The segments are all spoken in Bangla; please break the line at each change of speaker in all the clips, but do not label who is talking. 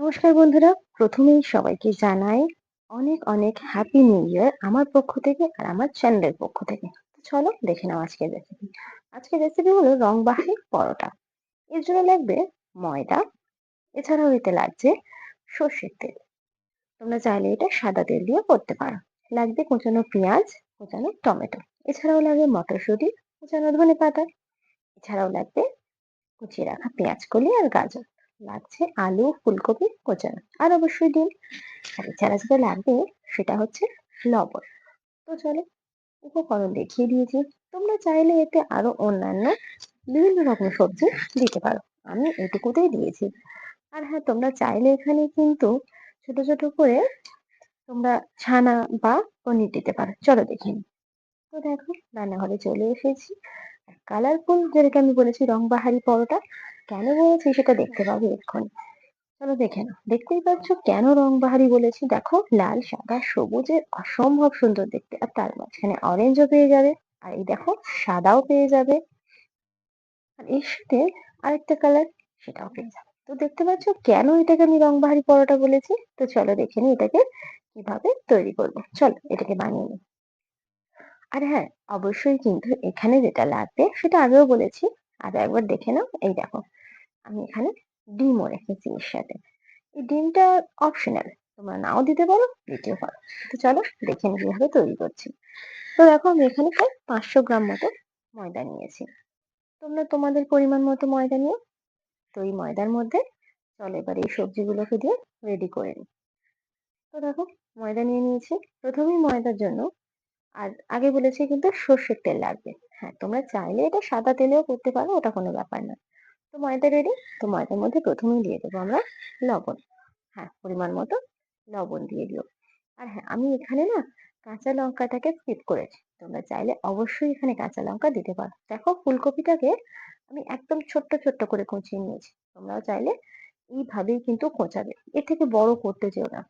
নমস্কার বন্ধুরা, প্রথমেই সবাইকে জানাই অনেক অনেক হ্যাপি নিউ ইয়ার আমার পক্ষ থেকে আর আমার চ্যানেলের পক্ষ থেকে। তো চলো দেখে নাও আজকের রেসিপি। আজকের রেসিপি হলো রংবাহারি পরোটা। এর জন্য লাগবে ময়দা, এছাড়াও এতে লাগছে সর্ষের তেল। তোমরা চাইলে এটা সাদা তেল দিয়ে করতে পারো। লাগবে কোচানো পেঁয়াজ, কোচানো টমেটো, এছাড়াও লাগবে মটরশুঁটি, কোচানো ধনেপাতা, এছাড়াও লাগবে কুচিয়ে রাখা পেঁয়াজ কলি আর গাজর, লাগছে আলু, ফুলকপি কোচানো, আর অবশ্যই ডিম। আর এছাড়া যেটা লাগবে সেটা হচ্ছে লবণ। তো চলো, উপকরণ দেখিয়ে দিয়েছি। তোমরা চাইলে এতে আরো অন্যান্য বিভিন্ন রকম সবজি দিতে পারো, আমি এটুকুতেই দিয়েছি। আর হ্যাঁ, তোমরা চাইলে এখানে কিন্তু ছোট ছোট করে তোমরা ছানা বা পনির দিতে পারো। চলো দেখে নিই। তো দেখো, রান্নাঘরে চলে এসেছি। কালারফুল, যেটাকে আমি বলেছি রংবাহারি পরোটা, কেন বলেছি সেটা দেখতে পাবে এক্ষুনি। চলো দেখে নাও। দেখতেই পাচ্ছ কেন রংবাহারি বলেছি। দেখো, লাল, সাদা, সবুজের অসম্ভব সুন্দর দেখতে, আর তার মাঝখানে অরেঞ্জও পেয়ে যাবে। আর এই দেখো, সাদাও পেয়ে যাবে। আর এর সাথে আরেকটা কালার, সেটাও পেয়ে যাবে। তো দেখতে পাচ্ছ কেন এটাকে আমি রংবাহারি পরোটা বলেছি। তো চলো দেখে নিই এটাকে কিভাবে তৈরি করবো। চলো এটাকে বানিয়ে নিই। আর হ্যাঁ, অবশ্যই কিন্তু এখানে যেটা লাগবে সেটা আগেও বলেছি, আরো একবার দেখে নাও। এই দেখো, আমি এখানে ডিমও রেখেছি এর সাথে। এই ডিমটা অপশনাল, তোমরা নাও দিতে পারো, দিতেও পারো। তো চলো দেখে নিই কিভাবে তৈরি করছি। তো দেখো, আমি এখানে প্রায় 500 গ্রাম মতো ময়দা নিয়েছি। তোমরা তোমাদের পরিমাণ মতো ময়দা নিও। তো এই ময়দার মধ্যে চলো এবার এই সবজিগুলোকে দিয়ে রেডি করে নিই। তো দেখো, ময়দা নিয়ে নিয়েছি। প্রথমেই ময়দার জন্য, আর আগে বলেছি কিন্তু সর্ষের তেল লাগবে। হ্যাঁ, তোমরা চাইলে এটা সাদা তেলেও করতে পারো, ওটা কোনো ব্যাপার না। তো ময়দা রেডি। তো ময়দার মধ্যে প্রথমেই দিয়ে দেবো আমরা লবণ। হ্যাঁ, পরিমাণ মতো লবণ দিয়ে দিও। আর হ্যাঁ, আমি এখানে না কাঁচা লঙ্কাটাকে স্কিপ করেছি। তোমরা চাইলে অবশ্যই এখানে কাঁচা লঙ্কা দিতে পারো। দেখো, ফুলকপিটাকে আমি একদম ছোট্ট ছোট্ট করে কুচিয়ে নিয়েছি। তোমরাও চাইলে এইভাবেই কিন্তু কোচাবে, এর থেকে বড় করতে চেও না।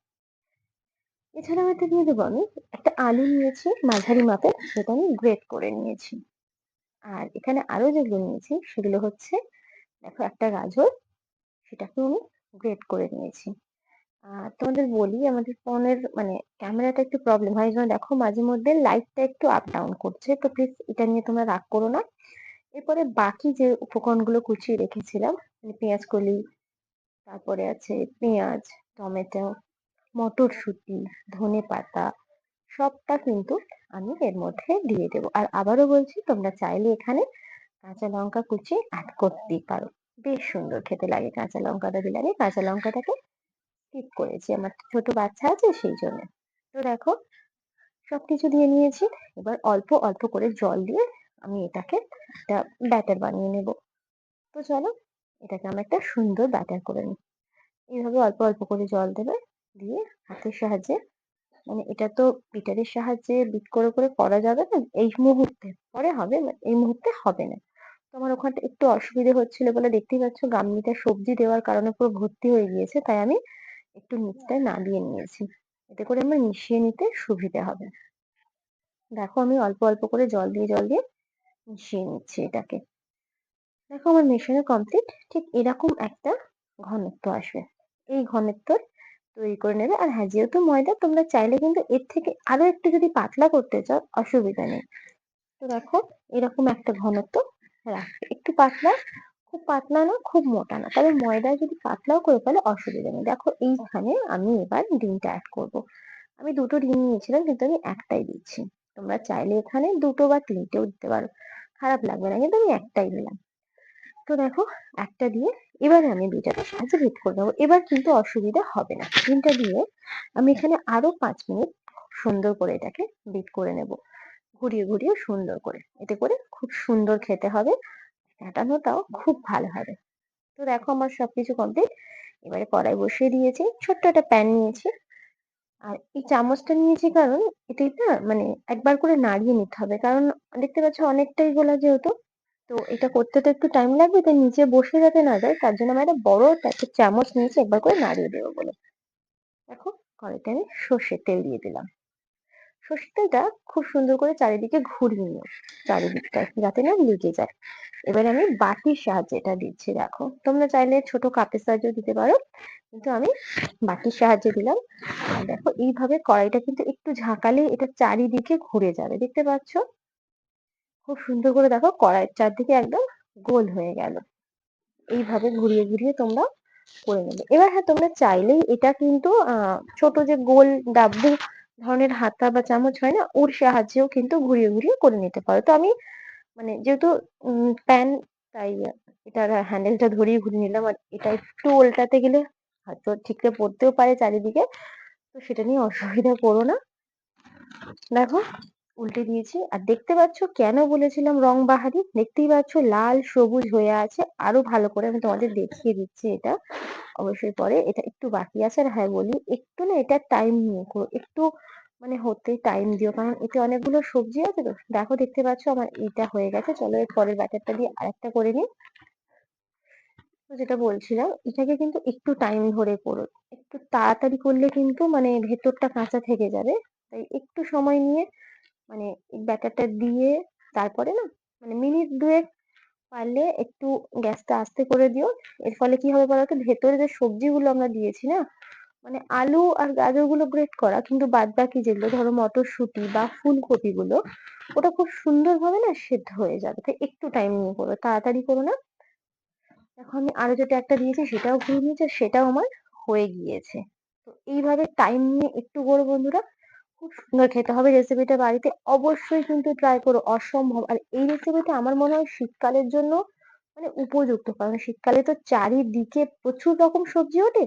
এছাড়াও এতে দিয়ে দেবো আমি একটা আলু নিয়েছি মাঝারি মাপের, সেটা আমি গ্রেট করে নিয়েছি। আর এখানে আরো যেগুলো নিয়েছি সেগুলো হচ্ছে, দেখো, একটা গাজর, সেটাকেও আমি গ্রেট করে নিয়েছি। তোমাদের বলি, আমাদের ফোনের মানে ক্যামেরাটা একটু প্রবলেম হয়, এই জন্য দেখো মাঝে মধ্যে লাইটটা একটু আপ ডাউন করছে। তো প্লিজ এটা নিয়ে তোমরা রাগ করো না। এরপরে বাকি যে উপকরণগুলো কুচিয়ে রেখেছিলাম, মানে পেঁয়াজ কলি, তারপরে আছে পেঁয়াজ, টমেটো, মটরশুঁটি, ধনেপাতা, সবটা কিন্তু আমি এর মধ্যে দিয়ে দেবো। আর আবারও বলছি, তোমরা চাইলে এখানে কাঁচা লঙ্কা কুচি অ্যাড করতেই পারো। বেশ সুন্দর খেতে লাগে কাঁচা লঙ্কাটা দিলে। আমি কাঁচা লঙ্কাটাকে স্কিপ করেছি, আমার ছোট বাচ্চা আছে সেই জন্য। তো দেখো, সবকিছু দিয়ে নিয়েছি। এবার অল্প অল্প করে জল দিয়ে আমি এটাকে একটা ব্যাটার বানিয়ে নেব। তো চলো, এটাকে আমরা একটা সুন্দর ব্যাটার করে নিই। এইভাবে অল্প অল্প করে জল দেবে, দিয়ে হাতের সাহায্যে, মানে এটা তো বিটারের সাহায্যে বিট করে করে করা যাবে না এই মুহূর্তে, পরে হবে, এই মুহূর্তে হবে না। তো আমার ওখানটা একটু অসুবিধে হচ্ছিল বলে, দেখতেই পাচ্ছ গামলিটা সবজি দেওয়ার কারণে পুরো ভর্তি হয়ে গিয়েছে, তাই আমি একটু নিচটায় নামিয়ে নিয়েছি। এতে করে আমার মিশিয়ে নিতে সুবিধে হবে। দেখো, আমি অল্প অল্প করে জল দিয়ে মিশিয়ে নিচ্ছি এটাকে। দেখো, আমার মেশানো কমপ্লিট। ঠিক এরকম একটা ঘনত্ব আসবে। এই ঘনত্ব তৈরি করে নেবে। আর হ্যাঁ, যেহেতু ময়দা, তোমরা চাইলে কিন্তু এর থেকে আরো একটু যদি পাতলা করতে চাও, অসুবিধা নেই। তো দেখো, এরকম একটা ঘনত্ব রাখবে, একটু পাতলা, খুব পাতলা না, খুব মোটা না, তবে ময়দা যদি পাতলাও করে ফেলে অসুবিধা নেই। দেখো, এইখানে আমি এবার ডিমটা অ্যাড করব। আমি দুটো ডিম নিয়েছিলাম, কিন্তু আমি একটাই দিচ্ছি। তোমরা চাইলে এখানে দুটো বা তিনটেও দিতে পারো, খারাপ লাগবে না, কিন্তু আমি একটাই দিলাম। তো দেখো, একটা দিয়ে এবারে আমি দুইটাকে সাহায্যে বিট করে নেবো। এবার কিন্তু অসুবিধা হবে না। ডিমটা দিয়ে আমি এখানে আরো 5 মিনিট সুন্দর করে এটাকে বিট করে নেব, ঘুরিয়ে ঘুরিয়ে সুন্দর করে। এতে করে খুব সুন্দর খেতে হবে, ফ্যাটানোটাও খুব ভালো হবে। তো দেখো, আমার সবকিছু কমপ্লিট। এবারে কড়াই বসিয়ে দিয়েছি, ছোট্ট একটা প্যান নিয়েছি। আর এই চামচটা নিয়েছি কারণ এটাই না, মানে একবার করে নাড়িয়ে নিতে হবে, কারণ দেখতে পাচ্ছ অনেকটাই গোলা যেহেতু, তো এটা করতে তো একটু টাইম লাগবে, তাই নিচে বসে যাতে না যায় তার জন্য আমি একটা বড় টাইপের চামচ নিয়েছি, একবার করে নাড়িয়ে দেবো বলে। দেখো, কড়াইতে আমি সর্ষের তেল দিয়ে দিলাম। সর্ষের তেলটা খুব সুন্দর করে চারিদিকে ঘুরিয়ে নিও, চারিদিকটা যাতে না লেগে যায়। এবারে আমি বাটির সাহায্যে এটা দিচ্ছি। দেখো, তোমরা চাইলে ছোট কাপের সাহায্যেও দিতে পারো, কিন্তু আমি বাটির সাহায্যে দিলাম। আর দেখো এইভাবে কড়াইটা কিন্তু একটু ঝাঁকালেই এটা চারিদিকে ঘুরে যাবে। দেখতে পাচ্ছ? খুব সুন্দর করে দেখো কড়াইয়ের চারদিকে একদম গোল হয়ে গেল। এইভাবে ঘুরিয়ে ঘুরিয়ে তোমরা করে নেবে। এবার হ্যাঁ, তোমরা চাইলেই এটা কিন্তু ছোট যে গোল ডাব্বু ধরনের হাতা বা চামচ হয় না? ওর সাহায্যেও কিন্তু ঘুরিয়ে ঘুরিয়ে করে নিতে পারো। তো আমি মানে যেহেতু প্যান, তাই এটার হ্যান্ডেলটা ধরিয়ে ঘুরিয়ে নিলাম। আর এটা একটু উল্টাতে গেলে হয়তো ঠিকরে পড়তেও পারে চারিদিকে। তো সেটা নিয়ে অসুবিধা করো না। দেখো উল্টে দিয়েছি। আর দেখতে পাচ্ছ কেন বলেছিলাম রং বাহারি? দেখতেই পাচ্ছ লাল সবুজ হয়ে আছে। আরো ভালো করে আমি তোমাদের দেখিয়ে দিচ্ছি এটা অবশ্যই পরে। এটা একটু বাকি আছে। আর হ্যাঁ বলি, একটু না এটা টাইম নিয়ে করো। একটু মানে হতে টাইম দিও, কারণ এতে অনেকগুলো সবজি আছে তো। দেখো দেখতে পাচ্ছ আমার এটা হয়ে গেছে। চলো এর পরের ব্যাটারটা দিয়ে আরেকটা করে নিই। তো যেটা বলছিলাম, এটাকে কিন্তু একটু টাইম ধরে করো। একটু তাড়াতাড়ি করলে কিন্তু মানে ভেতরটা কাঁচা থেকে যাবে। তাই একটু সময় নিয়ে মানে এই ব্যাটারটা দিয়ে তারপরে না মানে মিনিট ২ পারলে একটু গ্যাসটা আস্তে করে দিও। এর ফলে কি হবে বলতো? ভেতরে যে সবজিগুলো আমরা দিয়েছি না, মানে আলু আর গাজরগুলো গ্রেট করা, কিন্তু বাদবাকি যেগুলো ধরো মটরশুঁটি বা ফুলকপি গুলো, ওটা খুব সুন্দরভাবে না সেদ্ধ হয়ে যাবে। তাই একটু টাইম নিয়ে করো, তাড়াতাড়ি করো না। দেখো আমি আরো যেটা একটা দিয়েছি সেটাও ঘুরিয়ে নিয়েছি, আর সেটাও আমার হয়ে গিয়েছে। তো এইভাবে টাইম নিয়ে একটু করো বন্ধুরা, খুব সুন্দর খেতে হবে। রেসিপিটা বাড়িতে অবশ্যই কিন্তু ট্রাই করো, অসম্ভব। আর এই রেসিপিটা আমার মনে হয় শীতকালের জন্য মানে উপযুক্ত, কারণ শীতকালে তো চারিদিকে প্রচুর রকম সবজি ওঠে।